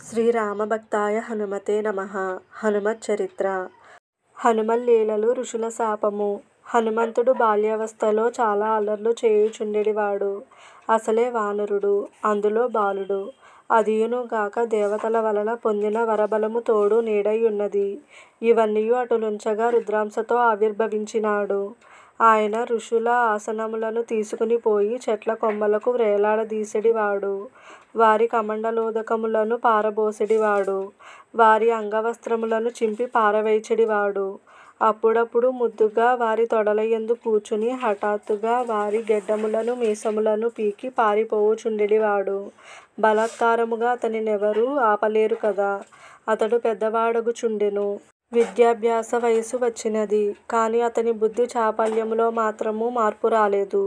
శ్రీరామభక్తాయ హనుమతే నమః. హనుమత్ చరిత్ర. హనుమల్లీలలు ఋషుల శాపము. హనుమంతుడు బాల్యావస్థలో చాలా అల్లర్లు చేయుచుండెడివాడు. అసలే వానరుడు, అందులో బాలుడు. అదియునుగాక దేవతల వలన పొందిన వరబలము తోడు నీడయున్నది. ఇవన్నీయు అటులుంచగా రుద్రాంశతో ఆవిర్భవించినాడు. ఆయన ఋషుల ఆసనములను తీసుకుని పోయి చెట్ల కొమ్మలకు వ్రేలాడదీసెడివాడు. వారి కమండలోదకములను పారబోసెడివాడు. వారి అంగవస్త్రములను చింపి పారవేచెడివాడు. అప్పుడప్పుడు ముద్దుగా వారి తొడలయందు కూర్చుని హఠాత్తుగా వారి గెడ్డములను మీసములను పీకి పారిపోవుచుండెడివాడు. బలాత్కారముగా అతనినెవరూ ఆపలేరు కదా. అతడు పెద్దవాడగుచుండెను. విద్యాభ్యాస వయస్సు వచ్చినది. కాని అతని బుద్ధి చాపల్యములో మాత్రము మార్పు రాలేదు.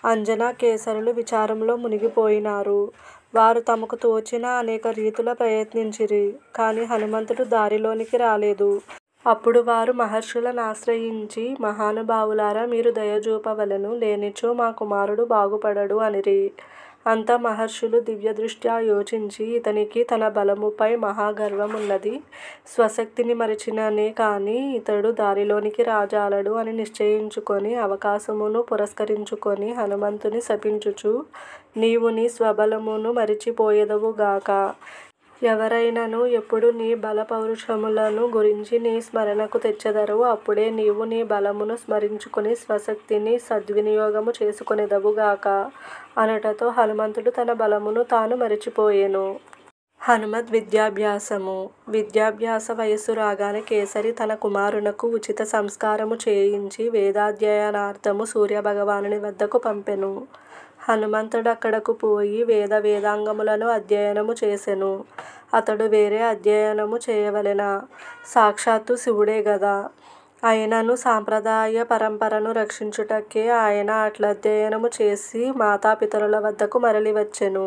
అంజనా కేసరులు విచారములో మునిగిపోయినారు. వారు తమకు తోచిన అనేక రీతుల ప్రయత్నించిరి. కాని హనుమంతుడు దారిలోనికి రాలేదు. అప్పుడు వారు మహర్షులనాశ్రయించి, మహానుభావులారా, మీరు దయచూపవలెను, లేనిచో మా కుమారుడు బాగుపడడు అనిరి. అంత మహర్షులు దివ్యదృష్ట్యా యోచించి, ఇతనికి తన బలముపై మహాగర్వమున్నది, స్వశక్తిని మరచిననే కాని ఇతడు దారిలోనికి రాజాలడు అని నిశ్చయించుకొని అవకాశమును పురస్కరించుకొని హనుమంతుని శపించుచు, నీవు నీ స్వబలమును మరిచిపోయెదవుగాక. ఎవరైనను ఎప్పుడు నీ బలపౌరుషములను గురించి నీ స్మరణకు తెచ్చెదరో అప్పుడే నీవు నీ బలమును స్మరించుకొని స్వశక్తిని సద్వినియోగము చేసుకొనెదవుగాక అనుటతో హనుమంతుడు తన బలమును తాను మరిచిపోయెను. హనుమద్ విద్యాభ్యాసము. విద్యాభ్యాస వయస్సు రాగానే కేసరి తన కుమారునకు ఉచిత సంస్కారము చేయించి వేదాధ్యయనార్థము సూర్యభగవానుని వద్దకు పంపెను. హనుమంతుడక్కడకు పోయి వేదాంగములను అధ్యయనము చేసెను. అతడు వేరే అధ్యయనము చేయవలెనా? సాక్షాత్తు శివుడే గదా. అయినను సాంప్రదాయ పరంపరను రక్షించుటకే ఆయన అట్లధ్యయనము చేసి మాతాపితరుల వద్దకు మరలివచ్చెను.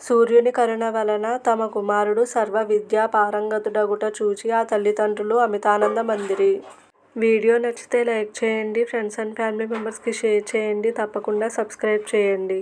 సూర్యుని కరుణ వలన తమ కుమారుడు సర్వ విద్యా పారంగతుడగుట చూచి ఆ తల్లిదండ్రులు అమితానందమందిరి. వీడియో నచ్చితే లైక్ చేయండి, ఫ్రెండ్స్ అండ్ ఫ్యామిలీ మెంబర్స్కి షేర్ చేయండి, తప్పకుండా సబ్స్క్రైబ్ చేయండి.